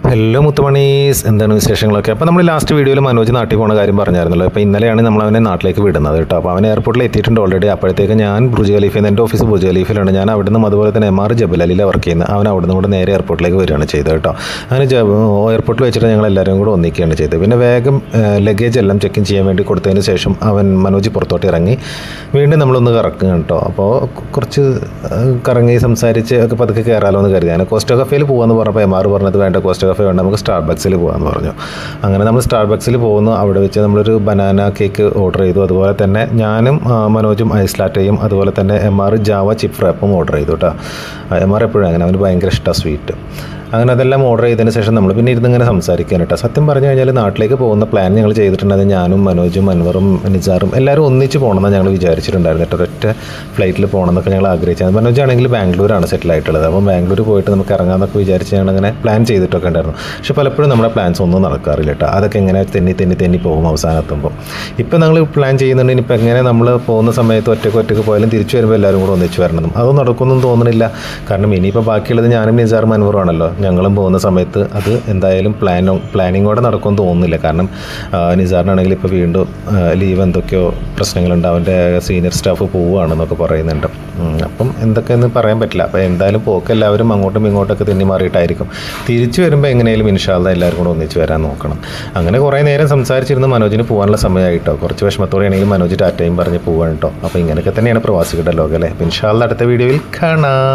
Hello മുത്തുമണീസ്, എന്താണ് വിശേഷങ്ങളൊക്കെ? അപ്പോൾ നമ്മൾ ലാസ്റ്റ് വീഡിയോയിൽ മനോജ് നാട്ടിൽ പോകുന്ന കാര്യം പറഞ്ഞായിരുന്നല്ലോ. അപ്പോൾ ഇന്നലെയാണ് നമ്മൾ അവനെ നാട്ടിലേക്ക് വിടുന്നത് കേട്ടോ. അപ്പോൾ അവൻ എയർപോർട്ടിൽ എത്തിയിട്ടുണ്ട് ഓൾറെഡി. അപ്പോഴത്തേക്ക് ഞാൻ ബുർജ് ഖലീഫയിൽ നിന്ന്, എൻ്റെ ഓഫീസ് ബുർജ് ഖലീഫയിലാണ്, ഞാൻ അവിടെ നിന്നും അതുപോലെ തന്നെ MR ജബലലിയിലെ വർക്ക് ചെയ്യുന്നത്. അവൻ അവിടെ നിന്ന് കൂടെ നേരെ എയർപോർട്ടിലേക്ക് വരികയാണ് ചെയ്തത് കേട്ടോ. അങ്ങനെ എയർപോർട്ടിൽ വെച്ചിട്ട് ഞങ്ങൾ എല്ലാവരും കൂടെ ഒന്നിക്കുകയാണ് ചെയ്തത്. പിന്നെ വേഗം ലഗേജ് എല്ലാം ചെക്ക് ഇൻ ചെയ്യാൻ വേണ്ടി കൊടുത്തതിന് ശേഷം മനോജ് പുറത്തോട്ട് ഇറങ്ങി. വീണ്ടും നമ്മളൊന്ന് കറക്കുക കേട്ടോ. അപ്പോൾ കുറച്ച് കറങ്ങി സംസാരിച്ച് ഒക്കെ പതുക്കെ കയറാമല്ലോ എന്ന് കരുതി. അങ്ങനെ കോസ്റ്റോ കഫേയിൽ പോകാമെന്ന് പറഞ്ഞപ്പോൾ MR പറഞ്ഞത് വേണ്ട, കോസ്റ്റോ കഫേ വേണ്ട, നമുക്ക് സ്റ്റാർബക്സിൽ പോകാമെന്ന് പറഞ്ഞു. അങ്ങനെ നമ്മൾ സ്റ്റാർബക്സിൽ പോകുന്നു. അവിടെ വെച്ച് നമ്മളൊരു ബനാന കേക്ക് ഓർഡർ ചെയ്തു. അതുപോലെ തന്നെ ഞാനും മനോജും ഐസ് ലാറ്റയും അതുപോലെ തന്നെ MR ജാവ ചിപ്പ് റാപ്പും ഓർഡർ ചെയ്തു കേട്ടോ. MR എപ്പോഴും അങ്ങനെ, അവന് ഭയങ്കര ഇഷ്ടമാണ് സ്വീറ്റ്. അങ്ങനെ അതെല്ലാം ഓർഡർ ചെയ്തതിന് ശേഷം നമ്മൾ പിന്നെ ഇരുന്നിങ്ങനെ സംസാരിക്കാൻ കേട്ടോ. സത്യം പറഞ്ഞു കഴിഞ്ഞാൽ നാട്ടിലേക്ക് പോകുന്ന പ്ലാൻ ഞങ്ങൾ ചെയ്തിട്ടുണ്ടായത് ഞാനും മനോജും അൻവറും നിസാറും എല്ലാവരും ഒന്നിച്ച് പോകണമെന്ന് ഞങ്ങൾ വിചാരിച്ചിട്ടുണ്ടായിരുന്നു കേട്ടോ. ഒറ്റ ഫ്ലൈറ്റിൽ പോകണമെന്നൊക്കെ ഞങ്ങൾ ആഗ്രഹിച്ചത്. മനോജാണെങ്കിൽ ബാംഗ്ലൂരാണ് സെറ്റിൽ ആയിട്ടുള്ളത്. അപ്പം ബാംഗ്ലൂർ പോയിട്ട് നമുക്ക് ഇറങ്ങാമെന്നൊക്കെ വിചാരിച്ച് ഞങ്ങളിങ്ങനെ പ്ലാൻ ചെയ്തിട്ടൊക്കെ ഉണ്ടായിരുന്നു. പക്ഷേ പലപ്പോഴും നമ്മുടെ പ്ലാൻസ് ഒന്നും നടക്കാറില്ല കേട്ടോ. അതൊക്കെ എങ്ങനെ തെന്നി പോകും അവസാനം എത്തുമ്പോൾ. ഇപ്പം ഞങ്ങൾ പ്ലാൻ ചെയ്യുന്നുണ്ട് ഇനിയിപ്പോൾ എങ്ങനെ നമ്മൾ പോകുന്ന സമയത്ത് ഒറ്റയ്ക്ക് പോയാലും തിരിച്ചു വരുമ്പോൾ എല്ലാവരും കൂടെ ഒന്നിച്ച് വരണതും അതൊന്നും നടക്കുമെന്നും തോന്നുന്നില്ല. കാരണം ഇനിയിപ്പോൾ ബാക്കിയുള്ളത് ഞാനും നിസാറും അൻവറും ആണല്ലോ. ഞങ്ങളും പോകുന്ന സമയത്ത് അത് എന്തായാലും പ്ലാനിങ്ങോടെ നടക്കുമെന്ന് തോന്നുന്നില്ല. കാരണം നിസാറിനാണെങ്കിൽ ഇപ്പോൾ വീണ്ടും ലീവ് എന്തൊക്കെയോ പ്രശ്നങ്ങളുണ്ട്, അവൻ്റെ സീനിയർ സ്റ്റാഫ് പോവുകയാണെന്നൊക്കെ പറയുന്നുണ്ട്. അപ്പം എന്തൊക്കെയെന്ന് പറയാൻ പറ്റില്ല. അപ്പോൾ എന്തായാലും പോക്ക് എല്ലാവരും അങ്ങോട്ടും ഇങ്ങോട്ടൊക്കെ തെന്നി മാറിയിട്ടായിരിക്കും. തിരിച്ചു വരുമ്പോൾ എങ്ങനെയാലും ഇൻഷാ അല്ലാഹ് എല്ലാവരും കൂടെ ഒന്നിച്ച് വരാൻ നോക്കണം. അങ്ങനെ കുറേ നേരം സംസാരിച്ചിരുന്ന് മനോജിന് പോകാനുള്ള സമയമായിട്ടോ. കുറച്ച് വിഷമത്തോടെയാണെങ്കിൽ മനോജ് ടാറ്റയും പറഞ്ഞ് പോവാണ് കേട്ടോ. അപ്പോൾ ഇങ്ങനെയൊക്കെ തന്നെയാണ് പ്രവാസികളുടെ ലോകം അല്ലേ. ഇൻഷാ അല്ലാഹ് അടുത്ത വീഡിയോയിൽ കാണാം.